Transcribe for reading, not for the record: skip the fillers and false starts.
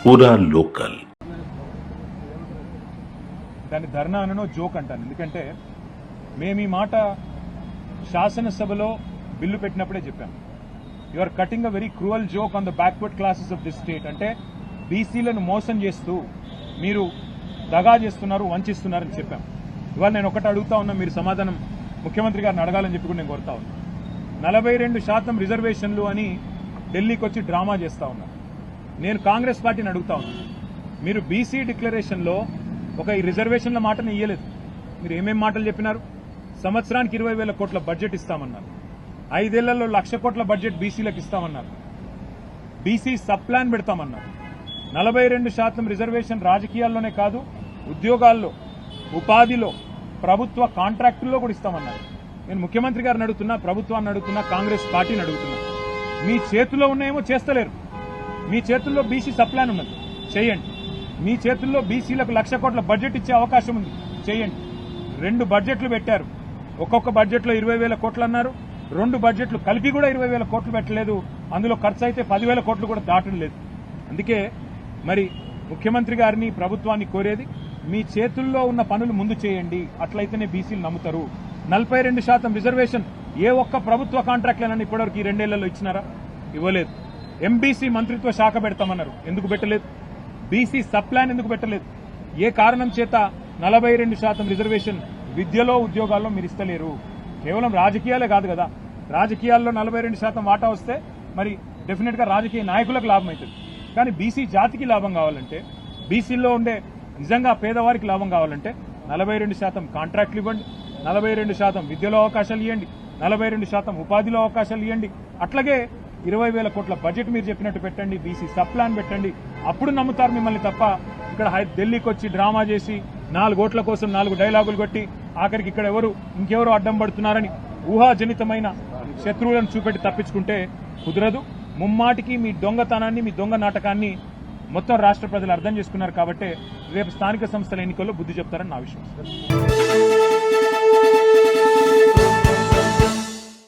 పూరా లోకల్. దాని ధర్నా అనో జోక్ అంటాను. ఎందుకంటే మేము ఈ మాట శాసనసభలో బిల్లు పెట్టినప్పుడే చెప్పాం. You are cutting a very cruel joke on the backward classes of this state. అంటే బీసీలను మోసం చేస్తూ మీరు దగా చేస్తున్నారు, వంచిస్తున్నారని చెప్పాం. ఇవాళ నేను ఒకటి అడుగుతా ఉన్నా, మీరు సమాధానం ముఖ్యమంత్రి గారిని అడగాలని చెప్పి కూడా నేను కోరుతా ఉన్నా. 42% రిజర్వేషన్లు అని ఢిల్లీకి వచ్చి డ్రామా చేస్తా ఉన్నారు. నేను కాంగ్రెస్ పార్టీని అడుగుతా ఉన్నా, మీరు బీసీ డిక్లరేషన్లో ఒక ఈ రిజర్వేషన్ల మాటను ఇయ్యలేదు. మీరు ఏమేం మాటలు చెప్పినారు? సంవత్సరానికి 20,000 కోట్ల బడ్జెట్ ఇస్తామన్నారు. 5 ఏళ్లలో 1,00,000 కోట్ల బడ్జెట్ బీసీలకు ఇస్తామన్నారు. బీసీ సబ్ ప్లాన్ పెడతామన్నారు. 42% రిజర్వేషన్ రాజకీయాల్లోనే కాదు, ఉద్యోగాల్లో, ఉపాధిలో, ప్రభుత్వ కాంట్రాక్టుల్లో కూడా ఇస్తామన్నారు. నేను ముఖ్యమంత్రి గారిని అడుగుతున్నా, ప్రభుత్వాన్ని అడుగుతున్నా, కాంగ్రెస్ పార్టీని అడుగుతున్నా, మీ చేతుల్లో ఉన్నాయేమో చేస్తలేరు. మీ చేతుల్లో బీసీ సబ్ ప్లాన్ ఉన్నది, చేయండి. మీ చేతుల్లో బీసీలకు 1,00,000 కోట్ల బడ్జెట్ ఇచ్చే అవకాశం ఉంది, చేయండి. 2 బడ్జెట్లు పెట్టారు. ఒక్కొక్క బడ్జెట్లో 20,000 కోట్లు అన్నారు. 2 బడ్జెట్లు కలిపి కూడా 20,000 కోట్లు పెట్టలేదు. అందులో ఖర్చు అయితే 10,000 కోట్లు కూడా దాటం లేదు. అందుకే మరి ముఖ్యమంత్రి గారిని, ప్రభుత్వాన్ని కోరేది, మీ చేతుల్లో ఉన్న పనులు ముందు చేయండి. అట్లయితేనే బీసీలు నమ్ముతారు. 42% రిజర్వేషన్ ఏ ఒక్క ప్రభుత్వ కాంట్రాక్ట్లనని ఇప్పటివరకు ఈ 2 ఏళ్లలో ఇచ్చినారా? ఇవ్వలేదు. ఎంబీసీ మంత్రిత్వ శాఖ పెడతామన్నారు, ఎందుకు పెట్టలేదు? బీసీ సబ్ ప్లాన్ ఎందుకు పెట్టలేదు? ఏ కారణం చేత 42% రిజర్వేషన్ విద్యలో, ఉద్యోగాల్లో మీరు ఇస్తలేరు? కేవలం రాజకీయాలే కాదు కదా, రాజకీయాల్లో 42% వాటా వస్తే మరి డెఫినెట్ గా రాజకీయ నాయకులకు లాభం అవుతుంది. కానీ బీసీ జాతికి లాభం కావాలంటే, బీసీల్లో ఉండే నిజంగా పేదవారికి లాభం కావాలంటే 42% కాంట్రాక్ట్లు ఇవ్వండి, 42% విద్యలో అవకాశాలు ఇవ్వండి, 42% ఉపాధిలో అవకాశాలు ఇవ్వండి. అట్లాగే 20,000 కోట్ల బడ్జెట్ మీరు చెప్పినట్టు పెట్టండి, బీసీ సబ్ ప్లాన్ పెట్టండి. అప్పుడు నమ్ముతారు మిమ్మల్ని తప్ప ఇక్కడ ఢిల్లీకి వచ్చి డ్రామా చేసి 4 ఓట్ల కోసం 4 డైలాగులు కొట్టి ఆఖరికి ఇక్కడ ఇంకెవరు అడ్డం పడుతున్నారని ఊహాజనితమైన శత్రువులను చూపెట్టి తప్పించుకుంటే కుదరదు. ముమ్మాటికి మీ దొంగతనాన్ని, మీ దొంగ నాటకాన్ని మొత్తం రాష్ట్ర ప్రజలు అర్థం చేసుకున్నారు. కాబట్టి రేపు స్థానిక సంస్థల ఎన్నికల్లో బుద్ధి చెప్తారని నా విశ్వాసం.